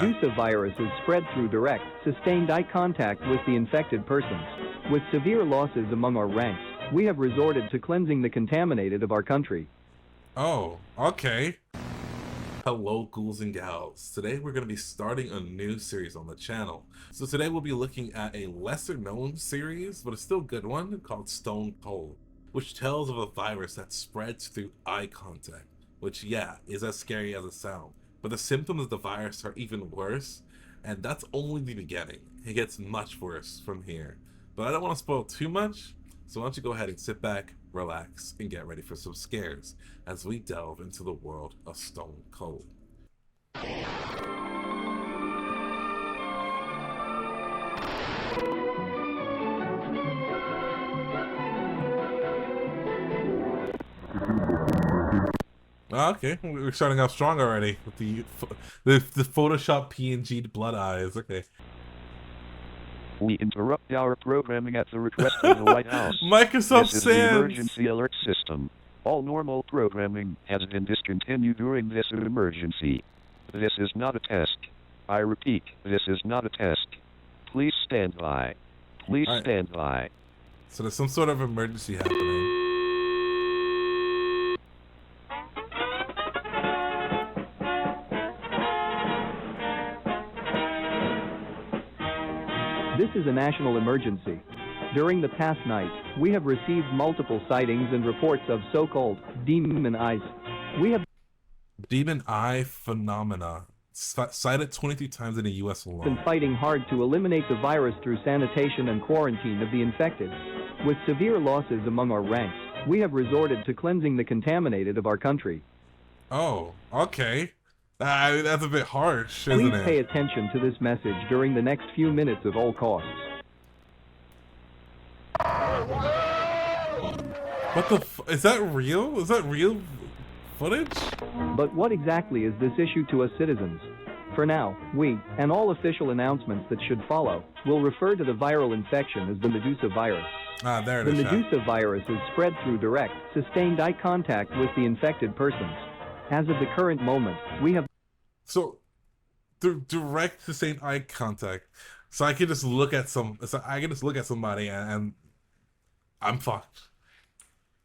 Medusa virus is spread through direct, sustained eye contact with the infected persons. With severe losses among our ranks, we have resorted to cleansing the contaminated of our country. Oh, okay. Hello, ghouls and gals. Today we're going to be starting a new series on the channel. So today we'll be looking at a lesser known series, but a still good one, called Stone Cold, which tells of a virus that spreads through eye contact, which yeah, is as scary as it sounds. But the symptoms of the virus are even worse, and that's only the beginning. It gets much worse from here. But I don't want to spoil too much, so why don't you go ahead and sit back, relax, and get ready for some scares as we delve into the world of Stone Cold. Okay, we're starting off strong already with the Photoshop PNG blood eyes. Okay. We interrupt our programming at the request of the White House. Microsoft This is Sans. the emergency alert system. All normal programming has been discontinued during this emergency. This is not a test. I repeat, this is not a test. Please stand by. Please stand by. So there's some sort of emergency happening. This is a national emergency. During the past night, we have received multiple sightings and reports of so-called demon eyes. We have Demon eye phenomena cited 23 times in the US alone. been fighting hard to eliminate the virus through sanitation and quarantine of the infected. With severe losses among our ranks, we have resorted to cleansing the contaminated of our country. Oh, okay. That's a bit harsh, isn't Please it? pay attention to this message during the next few minutes at all costs. What the is that real? Is that real footage? But what exactly is this issue to us citizens? For now, we, and all official announcements that should follow, will refer to the viral infection as the Medusa virus. Ah, there it The is. Medusa virus is spread through direct, sustained eye contact with the infected persons. As of the current moment, we have So, through direct sustained eye contact, so I can just look at somebody and I'm fucked.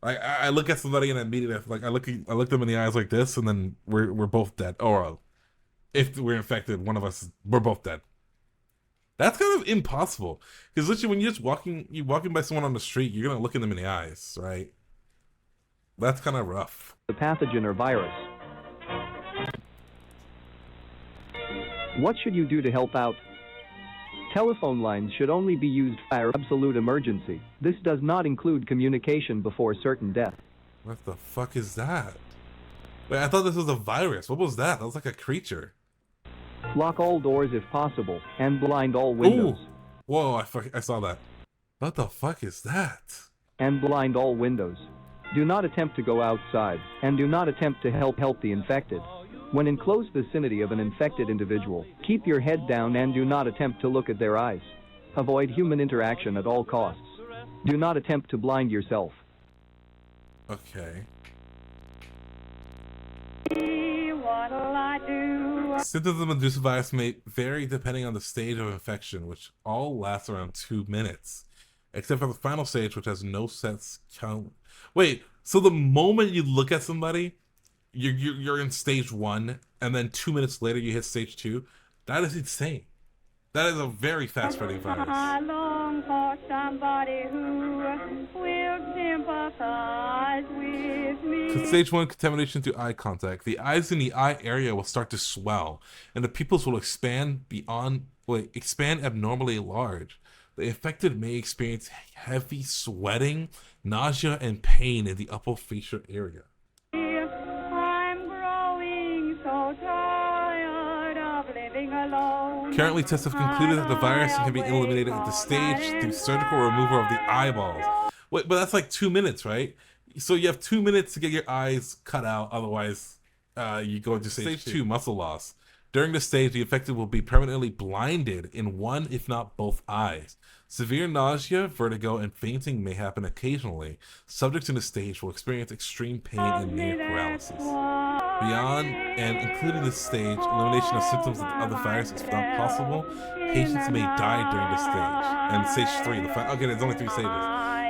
Like I look at somebody and immediately I look them in the eyes like this, and then we're both dead. Or if we're infected, one of us we're both dead. That's kind of impossible because literally when you're just walking by someone on the street, you're gonna look at them in the eyes, right? That's kind of rough. the pathogen or virus. What should you do to help out? Telephone lines should only be used for absolute emergency. This does not include communication before certain death. What the fuck is that? Wait, I thought this was a virus. What was that? That was like a creature. Lock all doors if possible, and blind all windows. Ooh. Whoa, I saw that. What the fuck is that? And blind all windows. Do not attempt to go outside, and do not attempt to help the infected. When in close vicinity of an infected individual, keep your head down and do not attempt to look at their eyes. Avoid human interaction at all costs. Do not attempt to blind yourself. Okay. What'll I do? Symptoms of Medusa virus may vary depending on the stage of infection, which all lasts around 2 minutes. Except for the final stage, which has no set count. Wait, so the moment you look at somebody, you're in stage 1, and then 2 minutes later you hit stage 2? That is insane. That is a very fast-spreading virus. I long for somebody who will sympathize with me. Stage 1, contamination through eye contact. The eyes in the eye area will start to swell, and the pupils will expand abnormally large. The infected may experience heavy sweating, nausea, and pain in the upper facial area. I'm growing so tired of living alone. Currently, tests have concluded that the virus can be eliminated at the stage through surgical removal of the eyeballs. Wait, but that's like 2 minutes, right? So you have 2 minutes to get your eyes cut out, otherwise you go into stage 2, muscle loss. During this stage, the infected will be permanently blinded in one, if not both eyes. Severe nausea, vertigo, and fainting may happen occasionally. Subjects in the stage will experience extreme pain and near paralysis. Beyond and including this stage, elimination of symptoms of the virus is not possible. Patients may die during this stage. And stage 3, okay, there's only 3 stages.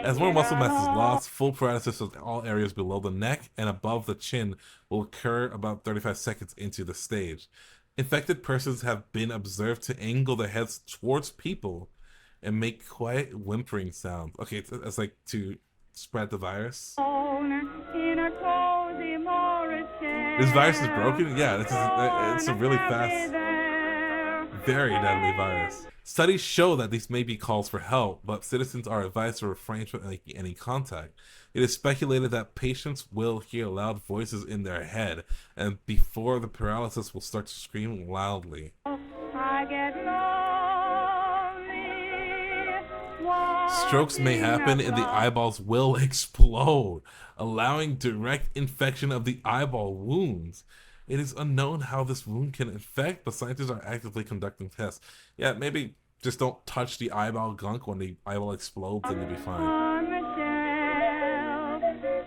As more muscle mass is lost, full paralysis of all areas below the neck and above the chin will occur about 35 seconds into the stage. Infected persons have been observed to angle their heads towards people and make quiet whimpering sounds. Okay, it's like to spread the virus. This virus is broken? Yeah, it's a really fast, very deadly virus. Studies show that these may be calls for help, but citizens are advised to refrain from making any contact. It is speculated that patients will hear loud voices in their head, and before the paralysis will start to scream loudly. Strokes may happen and the eyeballs will explode, allowing direct infection of the eyeball wounds. It is unknown how this wound can infect, but scientists are actively conducting tests. Yeah, maybe just don't touch the eyeball gunk when the eyeball explodes and you'll be fine.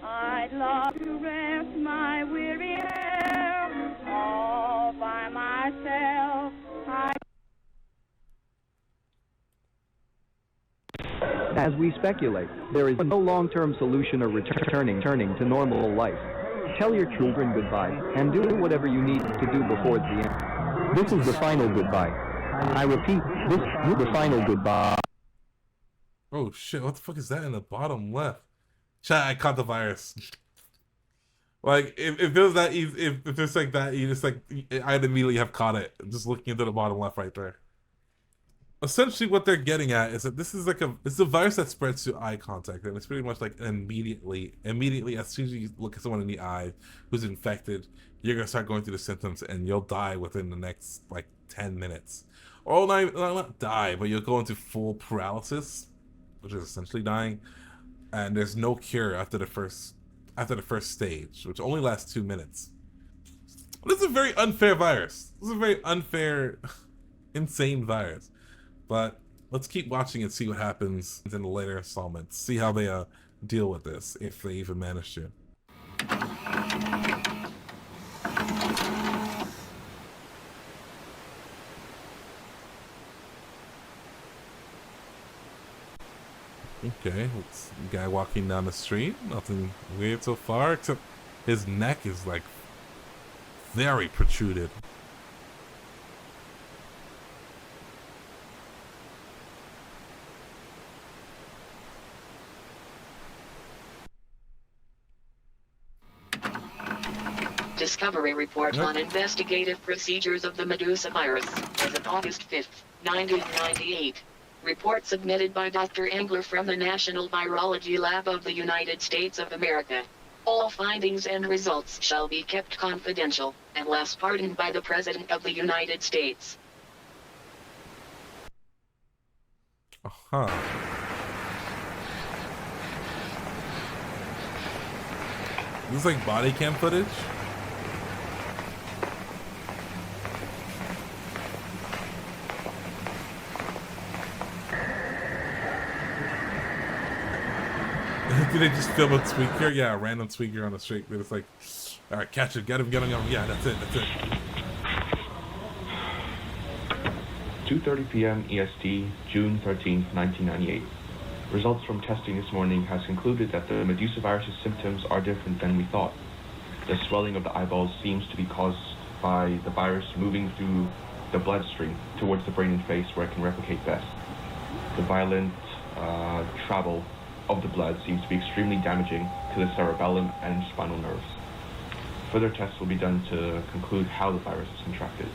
I'd love to rest my weary hair all by myself. As we speculate, there is no long-term solution or returning to normal life. Tell your children goodbye, and do whatever you need to do before the end. This is the final goodbye. I repeat, this is the final goodbye. Oh shit, what the fuck is that in the bottom left? Chat, I caught the virus. Like, if it was that easy, if it's like that, you just like, I'd immediately have caught it. Just looking into the bottom left right there. Essentially what they're getting at is that this is like it's a virus that spreads through eye contact, and it's pretty much like immediately as soon as you look at someone in the eye who's infected, you're gonna start going through the symptoms and you'll die within the next like 10 minutes. Or not die, but you'll go into full paralysis, which is essentially dying, and there's no cure after the first stage, which only lasts 2 minutes. This is a very unfair virus. This is a very unfair, insane virus. But let's keep watching and see what happens in the later installments. See how they deal with this, if they even manage to. Okay, it's a guy walking down the street. Nothing weird so far, except his neck is like very protruded. Discovery report on investigative procedures of the Medusa virus as of August 5th, 1998. Report submitted by Dr. Engler from the National Virology Lab of the United States of America. All findings and results shall be kept confidential, unless pardoned by the President of the United States. Uh-huh. This is like body cam footage? Did they just film a tweaker? Yeah, a random tweaker on the street. They're just like, alright, catch it, get him. Yeah, that's it. 2:30 p.m. EST, June 13, 1998. Results from testing this morning has concluded that the Medusa virus's symptoms are different than we thought. The swelling of the eyeballs seems to be caused by the virus moving through the bloodstream towards the brain and face where it can replicate best. The violent travel of the blood seems to be extremely damaging to the cerebellum and spinal nerves. Further tests will be done to conclude how the virus is contracted.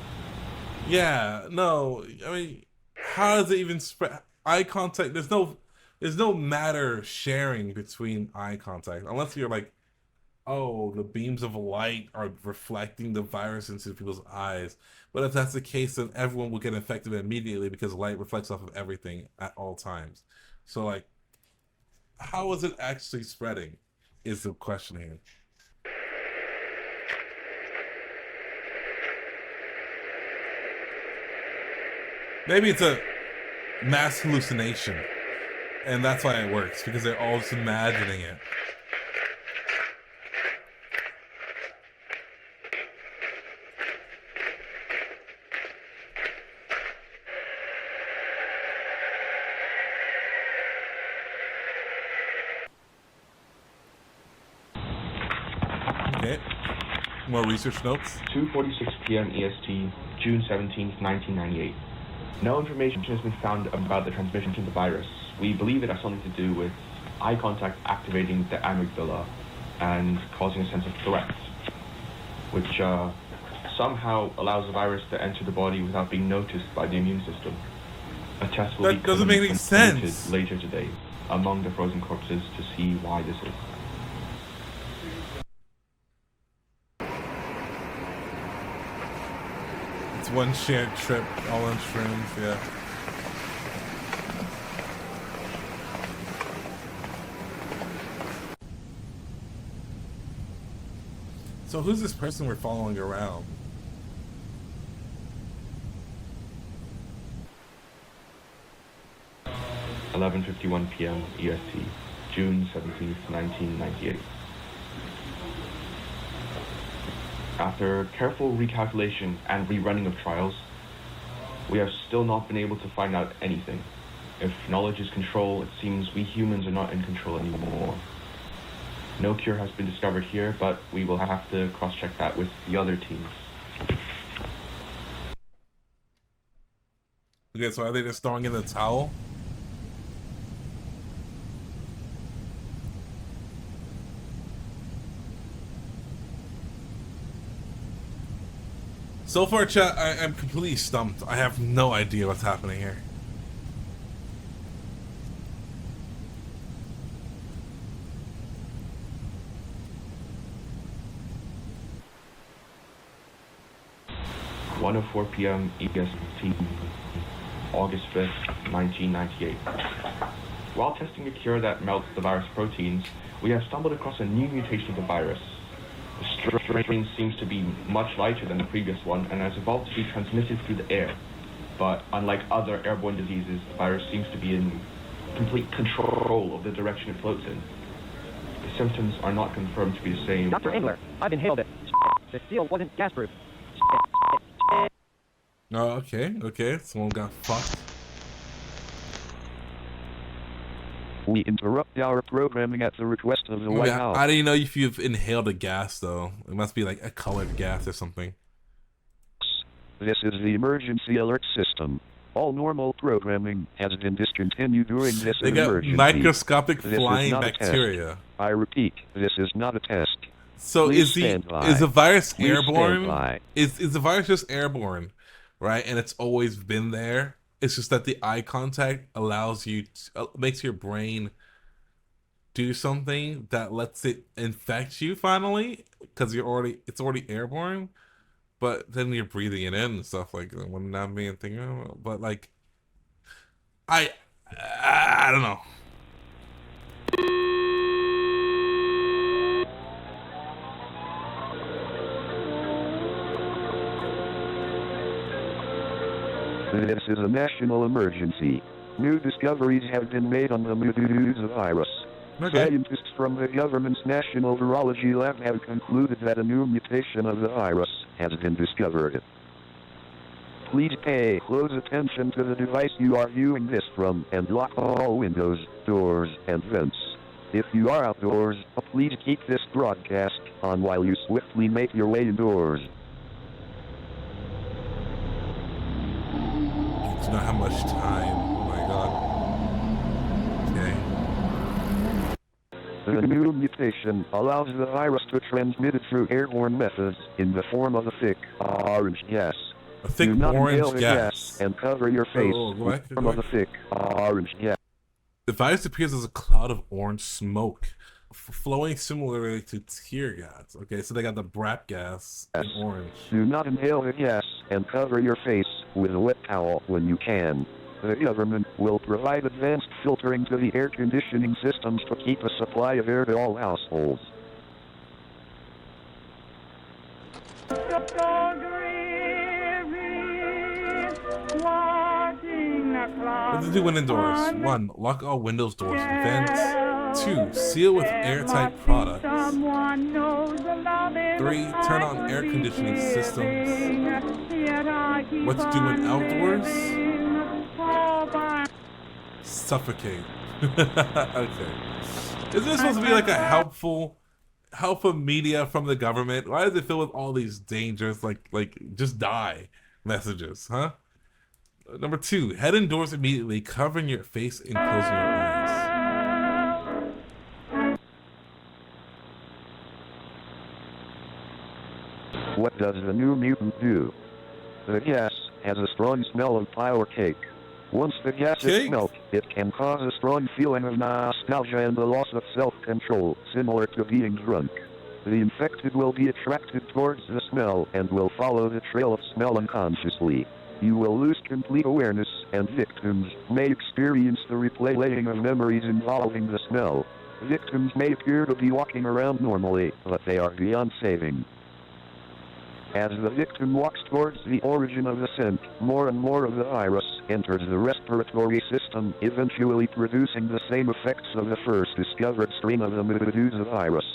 Yeah, no, I mean, how does it even spread? Eye contact, there's no matter sharing between eye contact, unless you're like, oh, the beams of light are reflecting the virus into people's eyes. But if that's the case, then everyone will get infected immediately because light reflects off of everything at all times. So like, how is it actually spreading is the question here. Maybe it's a mass hallucination, and that's why it works, because they're all just imagining it. More research notes. 2:46 p.m. EST, June 17th, 1998. No information has been found about the transmission of the virus. We believe it has something to do with eye contact activating the amygdala and causing a sense of threat, which somehow allows the virus to enter the body without being noticed by the immune system. A test will be doesn't make any sense. later today among the frozen corpses to see why this is. It's one shared trip, all on shrooms, yeah. So who's this person we're following around? (11:51 p.m. EST, June 17th, 1998). After careful recalculation and rerunning of trials, we have still not been able to find out anything. If knowledge is control, it seems we humans are not in control anymore. No cure has been discovered here, but we will have to cross-check that with the other teams. Okay, so are they just throwing in the towel? So far, chat, I'm completely stumped. I have no idea what's happening here. (1:04 p.m. EST, August 5th, 1998). While testing a cure that melts the virus proteins, we have stumbled across a new mutation of the virus. The strain seems to be much lighter than the previous one and has evolved to be transmitted through the air. But unlike other airborne diseases, the virus seems to be in complete control of the direction it floats in. The symptoms are not confirmed to be the same. Dr. Engler, I've inhaled it. The seal wasn't gas-proof. Oh, okay. Someone got fucked. We interrupt our programming at the request of the White House. How do you know if you've inhaled a gas, though? It must be like a colored gas or something. This is the emergency alert system. All normal programming has been discontinued during this They got emergency. microscopic This is flying not a test. bacteria. I repeat, this is not a test. So Please is stand by. the virus Please stand airborne? by. Is the virus just airborne, right? And it's always been there. It's just that the eye contact allows you to, makes your brain do something that lets it infect you finally, because it's already airborne. But then you're breathing it in and stuff, like, wouldn't that be a thing? But like, I don't know. This is a national emergency. New discoveries have been made on the Medusa virus. Okay. Scientists from the government's National Virology Lab have concluded that a new mutation of the virus has been discovered. Please pay close attention to the device you are viewing this from and lock all windows, doors, and vents. If you are outdoors, please keep this broadcast on while you swiftly make your way indoors. Do not have much time. Oh my god. Okay. The new mutation allows the virus to transmit it through airborne methods in the form of a thick, orange gas. A thick Do not inhale orange the gas. and cover your face Oh, go with back, the go form of back. a thick, orange gas. The virus appears as a cloud of orange smoke, flowing similarly to tear gas. Okay, so they got the BRAP gas in orange. Do not inhale the gas and cover your face with a wet towel when you can. The government will provide advanced filtering to the air conditioning systems to keep a supply of air to all households. Let's do window doors. 1. Lock all windows, doors, and vents. 2. Seal with airtight products. 3. Turn on air conditioning systems. What to do when outdoors? Suffocate. Okay. Isn't this supposed to be like a helpful alpha media from the government? Why does it fill with all these dangerous, like just die messages, huh? Number 2, head indoors immediately, covering your face and closing your eyes. What does the new mutant do? The gas has a strong smell of pie or cake. Once the gas is smelt, it can cause a strong feeling of nostalgia and the loss of self-control, similar to being drunk. The infected will be attracted towards the smell and will follow the trail of smell unconsciously. You will lose complete awareness, and victims may experience the replaying of memories involving the smell. Victims may appear to be walking around normally, but they are beyond saving. As the victim walks towards the origin of the scent, more and more of the virus enters the respiratory system, eventually producing the same effects of the first discovered strain of the Medusa virus.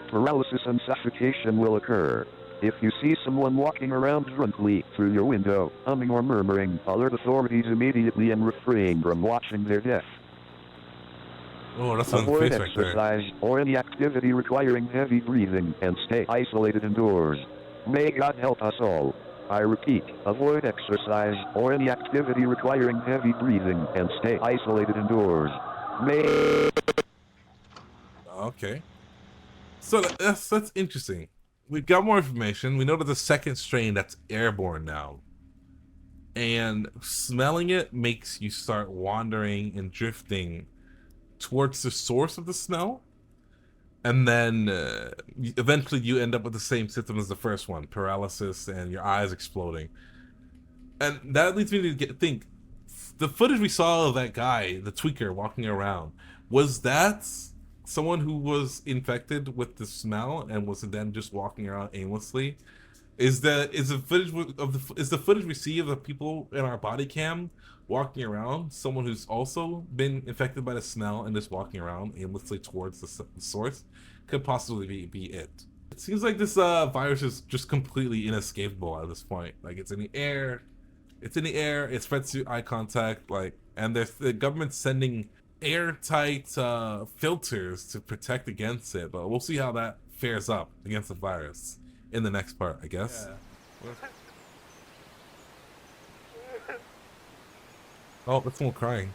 Paralysis and suffocation will occur. If you see someone walking around drunkenly through your window, humming or murmuring, alert authorities immediately and refrain from watching their death. Oh, that's on the Avoid face right there. exercise or any activity requiring heavy breathing and stay isolated indoors. May God help us all. I repeat, avoid exercise or any activity requiring heavy breathing and stay isolated indoors. Okay. So that's interesting. We've got more information. We know that the second strain that's airborne now. And smelling it makes you start wandering and drifting towards the source of the smell. And then eventually you end up with the same symptom as the first one, paralysis and your eyes exploding. And that leads me to think, the footage we saw of that guy, the tweaker, walking around, was that someone who was infected with the smell and was then just walking around aimlessly? Is the footage we see of the people in our body cam walking around someone who's also been infected by the smell and just walking around aimlessly towards the source? Could possibly be it. It seems like this virus is just completely inescapable at this point. Like, it's in the air, it spreads through eye contact, and the government's sending airtight filters to protect against it, but we'll see how that fares up against the virus in the next part, I guess. Yeah. Oh, that's someone crying.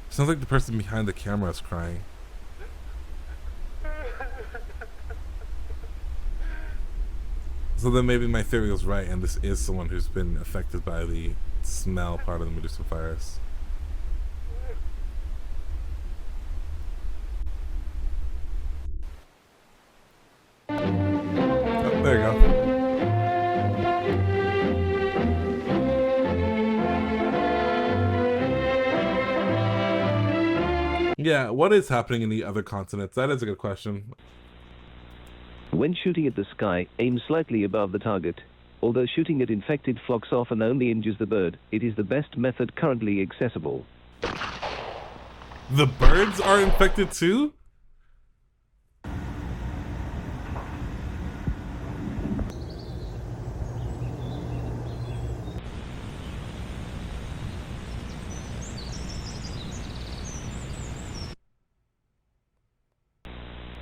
Sounds like the person behind the camera is crying. So then maybe my theory was right, and this is someone who's been affected by the smell part of the Medusa virus. Oh, there you go. Yeah, what is happening in the other continents? That is a good question. When shooting at the sky, aim slightly above the target. Although shooting at infected flocks often only injures the bird, it is the best method currently accessible. The birds are infected too?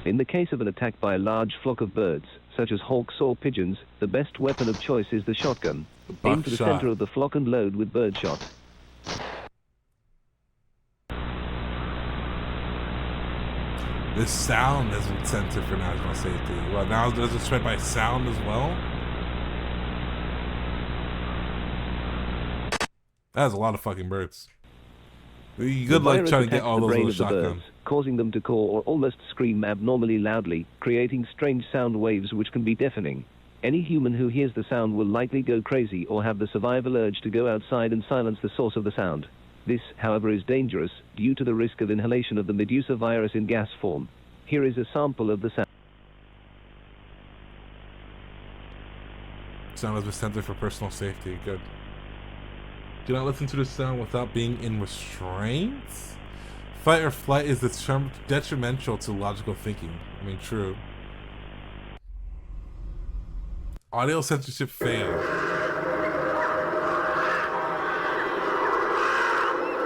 In the case of an attack by a large flock of birds, such as hawks or pigeons, the best weapon of choice is the shotgun. Aim for the center of the flock and load with birdshot. This sound has been censored for national safety. Well, now does it spread by sound as well? That's a lot of fucking birds. Good luck trying to get all those little shotguns. Causing them to caw or almost scream abnormally loudly, creating strange sound waves which can be deafening. Any human who hears the sound will likely go crazy or have the survival urge to go outside and silence the source of the sound. This, however, is dangerous due to the risk of inhalation of the Medusa virus in gas form. Here is a sample of the sound. Sound has been censored for personal safety. Good. Do not listen to the sound without being in restraints. Fight or flight is detrimental to logical thinking. I mean, true. Audio censorship failed.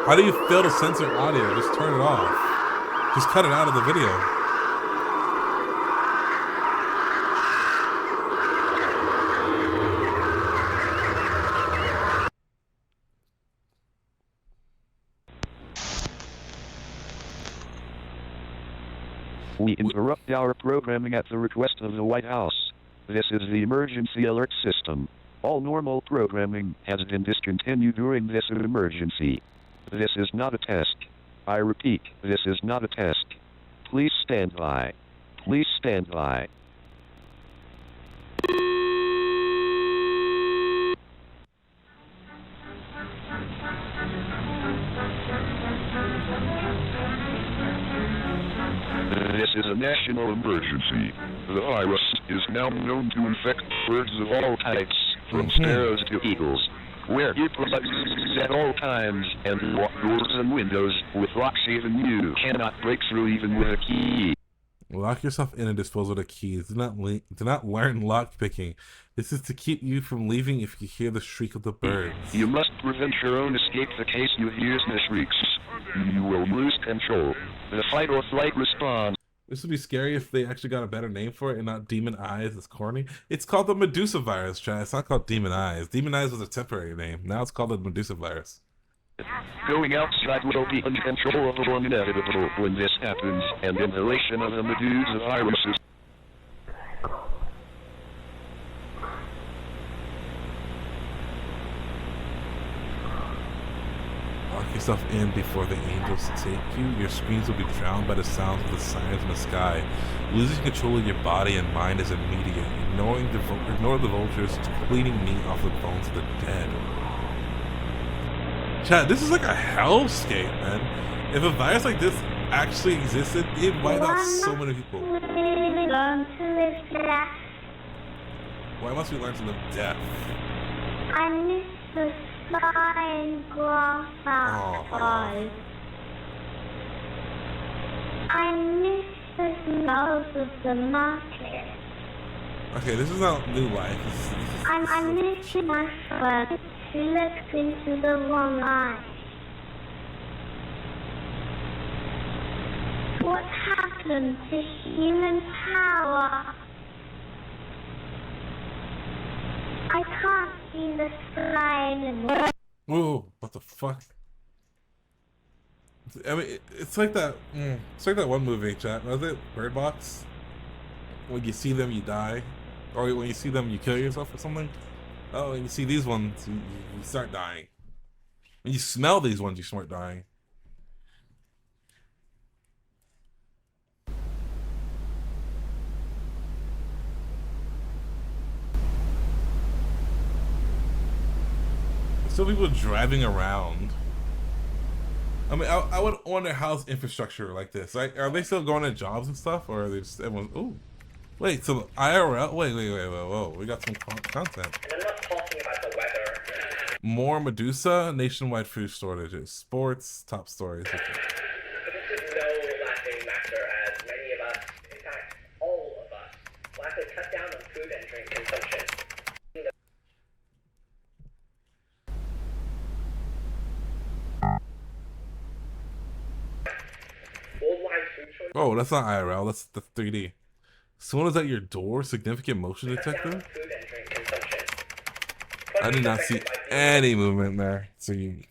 How do you fail to censor audio? Just turn it off. Just cut it out of the video. We interrupt our programming at the request of the White House. This is the emergency alert system. All normal programming has been discontinued during this emergency. This is not a test. I repeat, this is not a test. Please stand by. Please stand by. This is a national emergency. The virus is now known to infect birds of all types, from sparrows to eagles. Wear earplugs at all times and lock doors and windows with locks even you cannot break through even with a key. Lock yourself in and dispose of the keys. Do not learn lock picking. This is to keep you from leaving if you hear the shriek of the birds. You must prevent your own escape the case you hear the shrieks. You will lose control. The fight or flight response. This would be scary if they actually got a better name for it and not Demon Eyes. It's corny. It's called the Medusa virus, Chad. It's not called Demon Eyes. Demon Eyes was a temporary name. Now it's called the Medusa virus. Going outside will be uncontrollable and inevitable when this happens, and inhalation of the Medusa virus is... Lock yourself in before the angels take you. Your screams will be drowned by the sounds of the sirens in the sky. Losing control of your body and mind is immediate. Ignore the vultures cleaning meat off the bones of the dead. Chat, this is like a hellscape, man. If a virus like this actually existed, it'd wipe out so many people. Why must we learn to live deaf? I miss the flying glass outside. I miss the smells of the market. Okay, this is not new life. This is I miss my friend who looked into the wrong eye. What happened to human power? I can't see the sky anymore. Whoa, what the fuck? I mean, it's like that. It's like that one movie, chat. Was it Bird Box? When you see them, you die, or when you see them, you kill yourself or something. Oh, and you see these ones, you start dying. When you smell these ones, you start dying. Still people driving around. I mean, I would wonder how's infrastructure like this. Like, are they still going to jobs and stuff, or are they just everyone? Ooh, wait, so IRL? Wait, whoa, we got some content. And I'm not talking about the weather. More Medusa, nationwide food shortages, sports, top stories. But this is no laughing matter, as many of us, in fact, all of us, will have to cut down on food and drink consumption. Oh, that's not IRL, that's 3D. Someone is at your door, significant motion detector? I did not see any movement there. So you...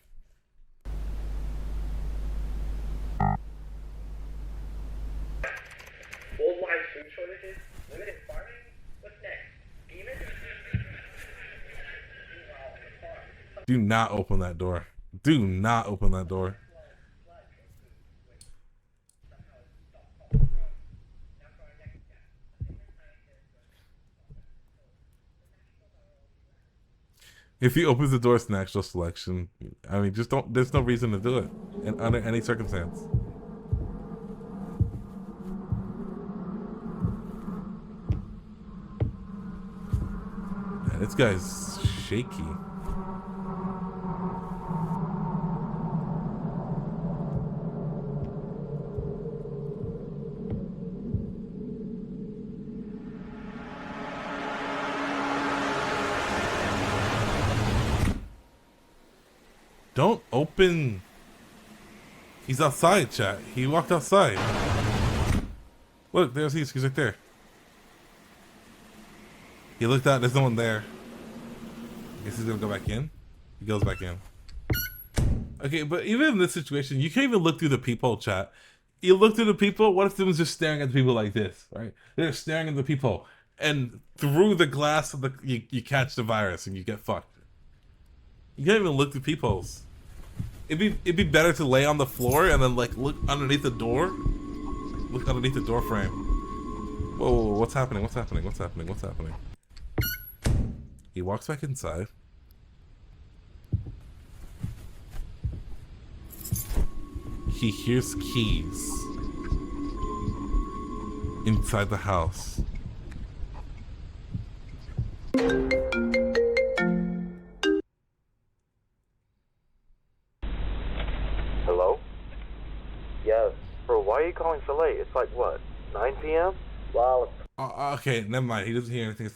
Worldwide food shortages, limited farming, what's next? Demons? Do not open that door. Do not open that door. If he opens the door, it's natural selection. I mean, just don't. There's no reason to do it, in under any circumstance. Man, this guy's shaky. Don't open He's outside, chat. He walked outside. Look, there's he's right there. He looked out, there's no one there. I guess he's gonna go back in. He goes back in. Okay, but even in this situation, you can't even look through the peephole, chat. You look through the peephole, what if someone's just staring at the people like this, right? They're staring at the peephole, and through the glass of the you catch the virus and you get fucked. You can't even look through peepholes. It'd be better to lay on the floor and then like look underneath the door. Look underneath the door frame. Whoa, what's happening? What's happening? What's happening? What's happening? He walks back inside. He hears keys inside the house. Hello? Yes. Bro, why are you calling so late? It's like, what, 9 p.m.? Well, okay, never mind. He doesn't hear anything.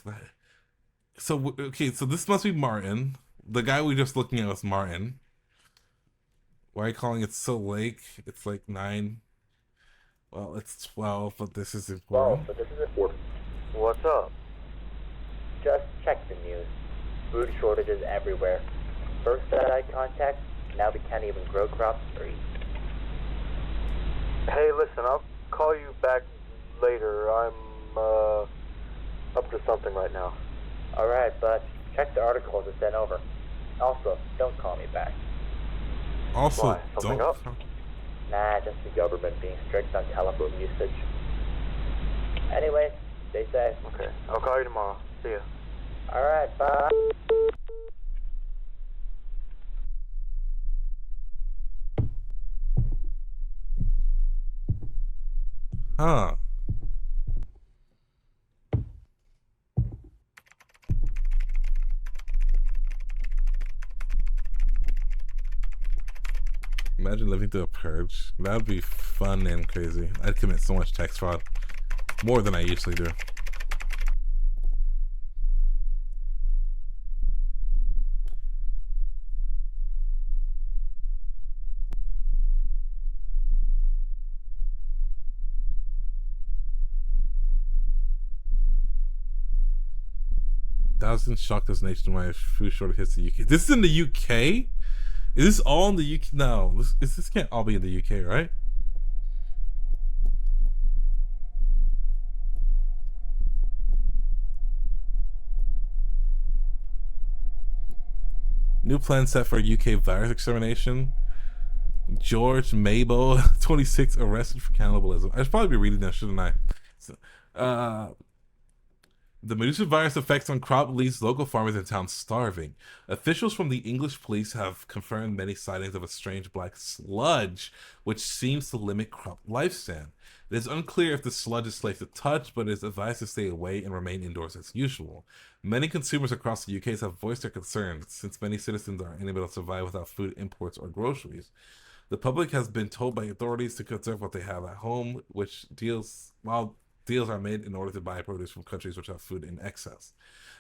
So, okay, so this must be Martin. The guy we just looking at was Martin. Why are you calling it so late? It's like 9. Well, it's 12, but this is important. But this is important. What's up? Just check the news. Food shortages everywhere. First had eye contact, now we can't even grow crops or eat. Hey, listen, I'll call you back later. I'm, up to something right now. Alright, but check the articles I sent over. Also, don't call me back. Also, why? Something don't. Up? Nah, just the government being strict on telephone usage. Anyway, stay safe. Okay, I'll call you tomorrow. See ya. Alright, bye. Huh. Imagine living through a purge. That would be fun and crazy. I'd commit so much tax fraud. More than I usually do. Thousands shocked as nationwide food shortage hits the UK. This is in the UK? Is this all in the UK? No, this can't all be in the UK, right? New plan set for UK virus extermination. George Mabo, 26, arrested for cannibalism. I should probably be reading that, shouldn't I? So, the Medusa virus effects on crop leaves local farmers in town starving. Officials from the English police have confirmed many sightings of a strange black sludge, which seems to limit crop lifespan. It is unclear if the sludge is safe to touch, but it is advised to stay away and remain indoors as usual. Many consumers across the UK have voiced their concerns, since many citizens are unable to survive without food imports or groceries. The public has been told by authorities to conserve what they have at home, while deals are made in order to buy produce from countries which have food in excess.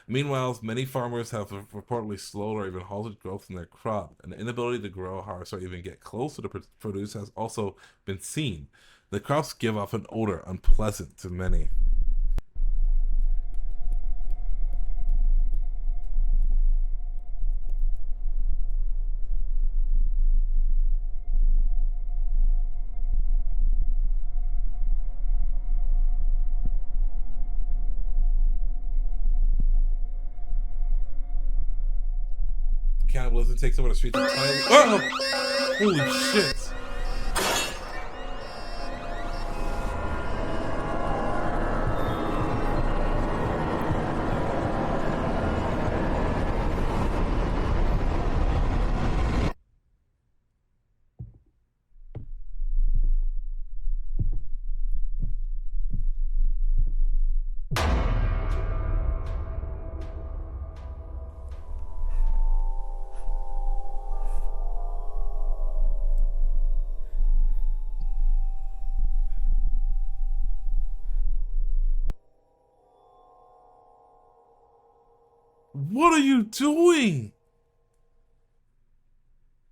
Meanwhile, many farmers have reportedly slowed or even halted growth in their crop. An inability to grow, harvest, or even get close to the produce has also been seen. The crops give off an odor unpleasant to many. Cannibalism takes over the streets of Thailand. Oh! Holy shit! What are you doing?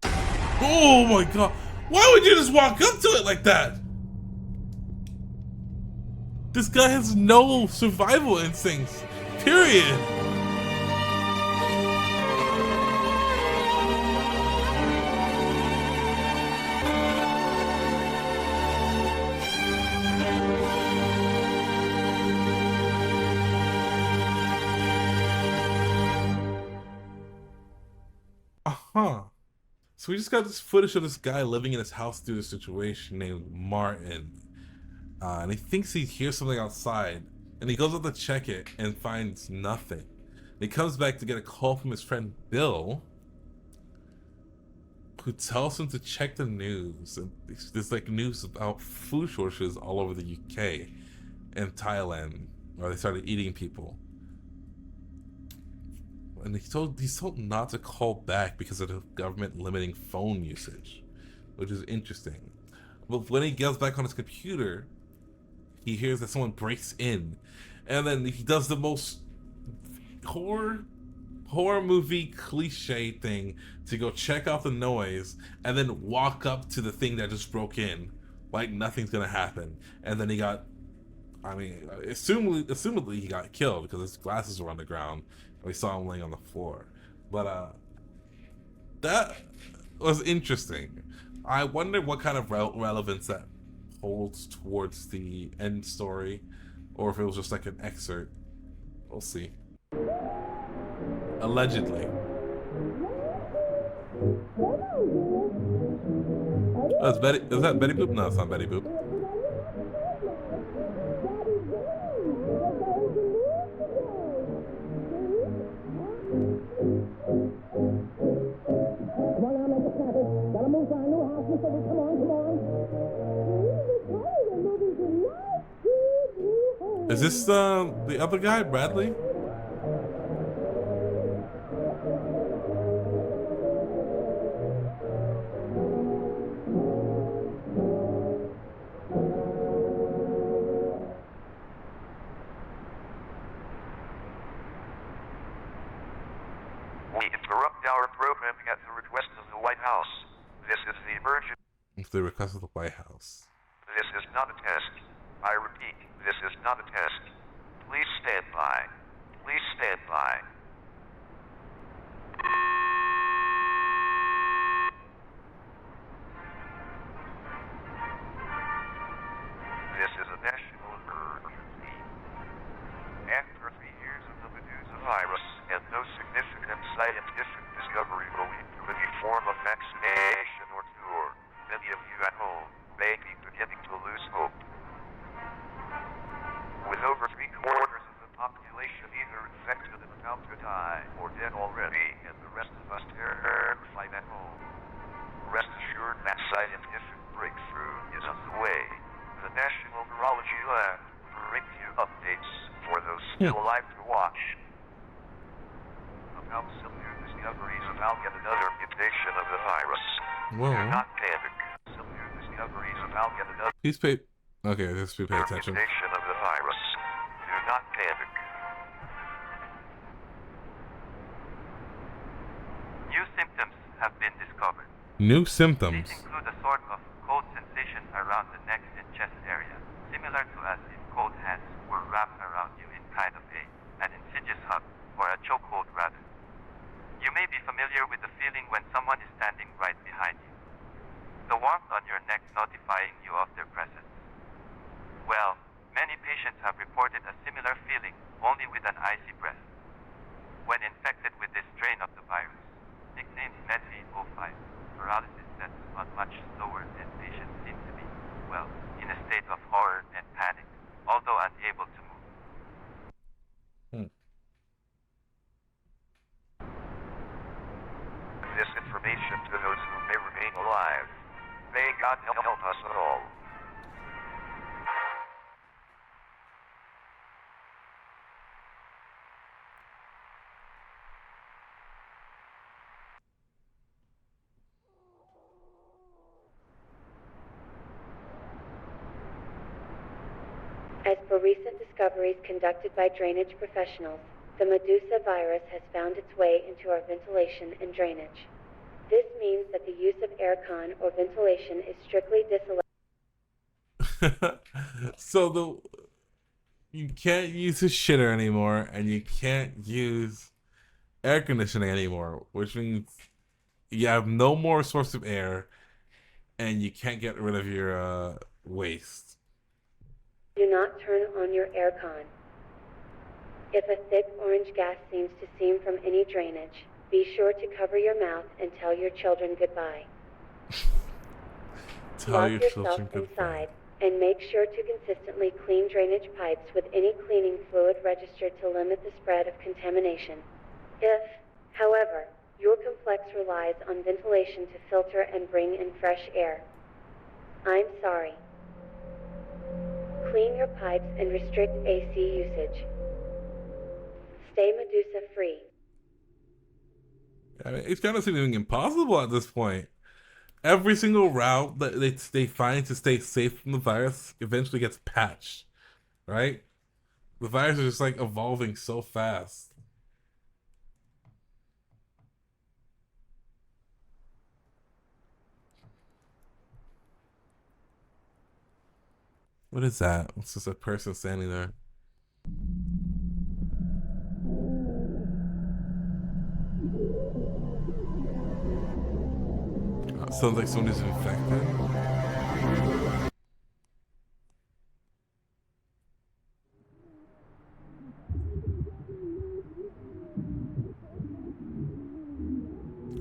Oh my god. Why would you just walk up to it like that? This guy has no survival instincts. Period. Uh-huh. So we just got this footage of this guy living in his house through this situation named Martin. And he thinks he hears something outside. And he goes up to check it and finds nothing. And he comes back to get a call from his friend Bill, who tells him to check the news. And there's like news about food shortages all over the UK and Thailand, where they started eating people. And he's told not to call back because of the government limiting phone usage, which is interesting. But when he gets back on his computer, he hears that someone breaks in, and then he does the most horror movie cliche thing to go check out the noise and then walk up to the thing that just broke in like nothing's gonna happen. And then he got, I mean, assumedly he got killed because his glasses were on the ground. We saw him laying on the floor. But that was interesting. I wonder what kind of relevance that holds towards the end story, or if it was just like an excerpt. We'll see. Allegedly. Oh, is that Betty Boop? No, it's not Betty Boop. Is this the other guy, Bradley? We interrupt our programming at the request of the White House. This is the emergency. It's the request of the White House. This is not a test. I repeat, this is not a test. Please stand by. Please stand by. This is a national emergency. After 3 years of the Medusa virus and no significant scientific discovery will lead to any form of vaccination or cure, many of you at home may be beginning to lose hope. With over 3/4 of the population either infected and about to die or dead already, and the rest of us terrified at home, rest assured that scientific breakthrough is on the way. The National Virology Lab brings you updates for those still alive to watch about some new discoveries about yet another mutation of the virus. Whoa. Do not panic. Some new discoveries about yet another. Please pay. Okay, let's pay attention. Mutation of the virus. Do not panic. New symptoms have been discovered. New symptoms. These include a sort of cold sensation around the neck and chest area, similar to as if cold hands were wrapped around you in kind of an insidious hug, or a chokehold rather. You may be familiar with the feeling when someone is standing right behind you. The warmth on your neck notifying you of their presence. Well, many patients have reported a similar feeling, only with an icy breath. When infected with this strain of the virus, nicknamed NotTayyy, paralysis sets on much slower than patients seem to be, well, in a state of horror and panic, although unable to move. This information to those who may remain alive. May God help us all. As per recent discoveries conducted by drainage professionals, the Medusa virus has found its way into our ventilation and drainage. This means that the use of aircon or ventilation is strictly disallowed. So you can't use a shitter anymore, and you can't use air conditioning anymore, which means you have no more source of air, and you can't get rid of your waste. Do not turn on your aircon. If a thick orange gas seems to seem from any drainage, be sure to cover your mouth and tell your children goodbye. Tell your yourself children goodbye. inside and make sure to consistently clean drainage pipes with any cleaning fluid registered to limit the spread of contamination. If, however, your complex relies on ventilation to filter and bring in fresh air, I'm sorry. Clean your pipes and restrict AC usage. Stay Medusa free. I mean, it's kind of seeming impossible at this point. Every single route that they find to stay safe from the virus eventually gets patched, right? The virus is just like evolving so fast. What is that? It's just a person standing there. Sounds like someone is infected.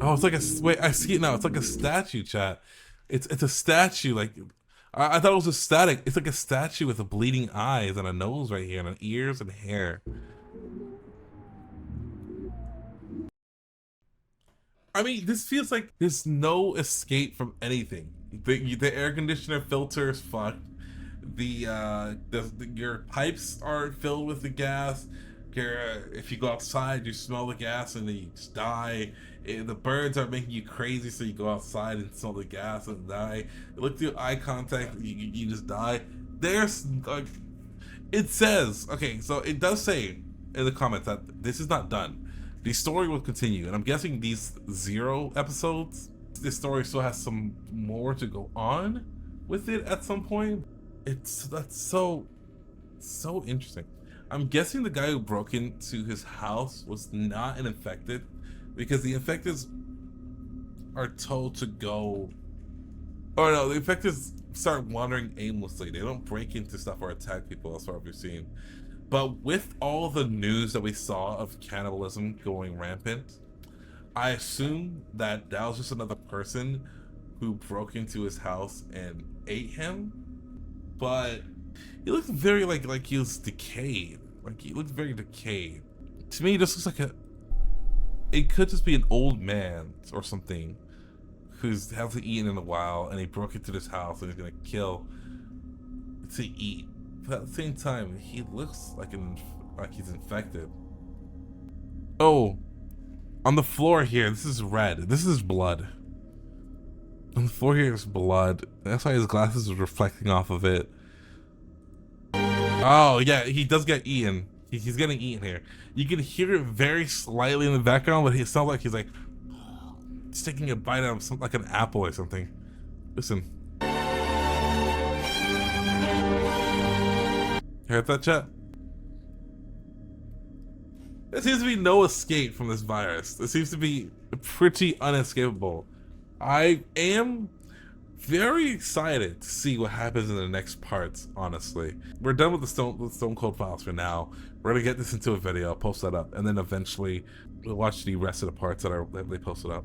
Oh, it's like a wait. I see it now. It's like a statue, chat. It's a statue. Like I thought it was a static. It's like a statue with a bleeding eyes and a nose right here and ears and hair. I mean, this feels like there's no escape from anything. The air conditioner filter is fucked. Your pipes are filled with the gas. If you go outside, you smell the gas and then you just die. The birds are making you crazy, so you go outside and smell the gas and die. You look through eye contact, you just die. There's like, it says, okay, so it does say in the comments that this is not done. The story will continue, and I'm guessing these 0 episodes, this story still has some more to go on with it at some point. That's so interesting. I'm guessing the guy who broke into his house was not an infected, because the infecteds are told to go, or no, the infecteds start wandering aimlessly. They don't break into stuff or attack people, as far as we've seen. But with all the news that we saw of cannibalism going rampant, I assume that was just another person who broke into his house and ate him. But he looked very like he was decayed. Like he looked very decayed. To me, this looks like it could just be an old man or something who hasn't eaten in a while, and he broke into this house and he's gonna kill to eat. But at the same time, he looks like he's infected. Oh, on the floor here, this is red. This is blood. On the floor here is blood. That's why his glasses are reflecting off of it. Oh yeah, he does get eaten. He's getting eaten here. You can hear it very slightly in the background, but it sounds like he's like he's taking a bite out of something like an apple or something. Listen. Heard that, chat? There seems to be no escape from this virus. It seems to be pretty unescapable. I am very excited to see what happens in the next parts, honestly. We're done with the Stone Cold files for now. We're gonna get this into a video, I'll post that up, and then eventually we'll watch the rest of the parts that they posted up.